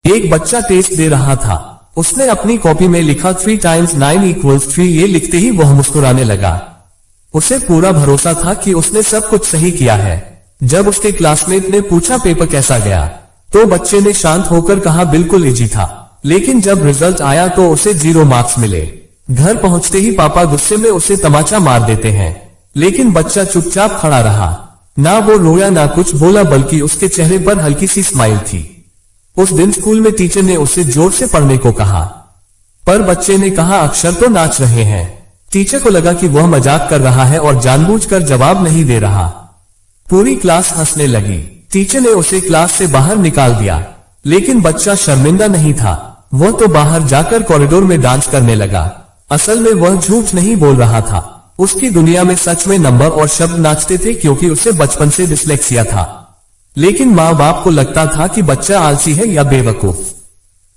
एक बच्चा टेस्ट दे रहा था। उसने अपनी कॉपी में लिखा 3 times 9 equals 3। ये लिखते ही वह मुस्कुराने लगा। उसे पूरा भरोसा था कि उसने सब कुछ सही किया है। जब उसके क्लासमेट ने पूछा पेपर कैसा गया, तो बच्चे ने शांत होकर कहा बिल्कुल इजी था। लेकिन जब रिजल्ट आया तो उसे 0 मार्क्स मिले। घर पहुंचते ही पापा गुस्से में उसे तमाचा मार देते हैं, लेकिन बच्चा चुपचाप खड़ा रहा। ना वो रोया ना कुछ बोला, बल्कि उसके चेहरे पर हल्की सी स्माइल थी। उस दिन स्कूल में टीचर ने उसे जोर से पढ़ने को कहा, पर बच्चे ने कहा अक्षर तो नाच रहे हैं। टीचर को लगा कि वह मजाक कर रहा है और जानबूझकर जवाब नहीं दे रहा। पूरी क्लास हंसने लगी। टीचर ने उसे क्लास से बाहर निकाल दिया, लेकिन बच्चा शर्मिंदा नहीं था। वह तो बाहर जाकर कॉरिडोर में डांस करने लगा। असल में वह झूठ नहीं बोल रहा था। उसकी दुनिया में सच में नंबर और शब्द नाचते थे, क्योंकि उसे बचपन से डिसलेक्सिया था। लेकिन माँ बाप को लगता था कि बच्चा आलसी है या बेवकूफ।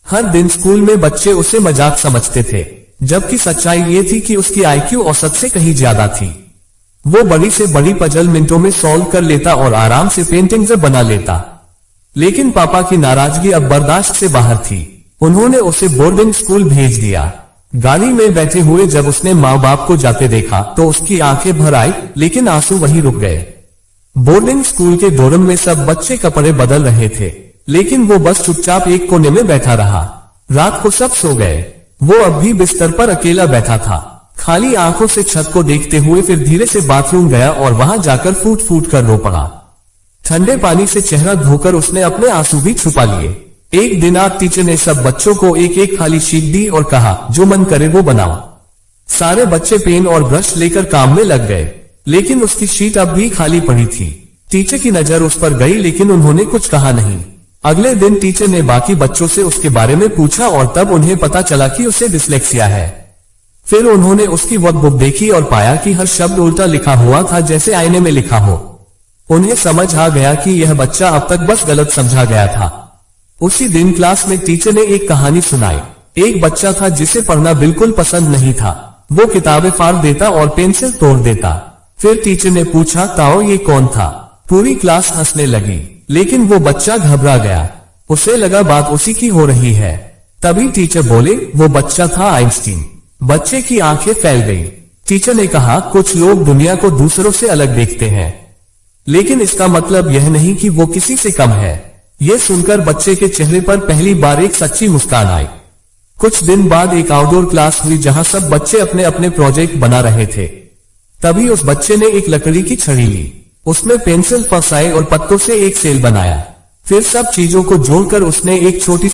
हर दिन स्कूल में बच्चे उसे मजाक समझते थे, जबकि सच्चाई ये थी कि उसकी IQ औसत से कहीं ज्यादा थी। वो बड़ी से बड़ी पजल मिनटों में सॉल्व कर लेता और आराम से पेंटिंग्स बना लेता। लेकिन पापा की नाराजगी अब बर्दाश्त से बाहर थी। उन्होंने उसे बोर्डिंग स्कूल भेज दिया। गाड़ी में बैठे हुए जब उसने माँ बाप को जाते देखा तो उसकी आंखें भर आई, लेकिन आंसू वहीं रुक गए। बोर्डिंग स्कूल के डोरम में सब बच्चे कपड़े बदल रहे थे, लेकिन वो बस चुपचाप एक कोने में बैठा रहा। रात को सब सो गए। वो अब भी बिस्तर पर अकेला बैठा था, खाली आंखों से छत को देखते हुए। फिर धीरे से बाथरूम गया और वहां जाकर फूट फूट कर रो पड़ा। ठंडे पानी से चेहरा धोकर उसने अपने आंसू भी छुपा लिए। एक दिन आर्ट टीचर ने सब बच्चों को एक एक खाली शीट दी और कहा जो मन करे वो बनाओ। सारे बच्चे पेन और ब्रश लेकर काम में लग गए, लेकिन उसकी शीट अब भी खाली पड़ी थी। टीचर की नजर उस पर गई, लेकिन उन्होंने कुछ कहा नहीं। अगले दिन टीचर ने बाकी बच्चों से उसके बारे में पूछा और तब उन्हें पता चला कि उसे डिसलेक्सिया है। फिर उन्होंने उसकी वर्कबुक देखी और पाया कि हर शब्द उल्टा लिखा हुआ था, जैसे आईने में लिखा हो। उन्हें समझ आ गया कि यह बच्चा अब तक बस गलत समझा गया था। उसी दिन क्लास में टीचर ने एक कहानी सुनाई। एक बच्चा था जिसे पढ़ना बिल्कुल पसंद नहीं था। वो किताबें फाड़ देता और पेंसिल तोड़ देता। फिर टीचर ने पूछा ताओ ये कौन था। पूरी क्लास हंसने लगी, लेकिन वो बच्चा घबरा गया। उसे लगा बात उसी की हो रही है। तभी टीचर बोले वो बच्चा था आइंस्टीन। बच्चे की आंखें फैल गई। टीचर ने कहा कुछ लोग दुनिया को दूसरों से अलग देखते हैं, लेकिन इसका मतलब यह नहीं कि वो किसी से कम है। यह सुनकर बच्चे के चेहरे पर पहली बार एक सच्ची मुस्कान आई। कुछ दिन बाद एक आउटडोर क्लास हुई जहां सब बच्चे अपने अपने प्रोजेक्ट बना रहे थे। तभी उस बच्चे ने एक लकड़ी की छड़ी ली। उसमें पेंसिल फंसाए और पत्तों से एक सेल बनाया। फिर सब चीजों को जोड़कर उसने एक छोटी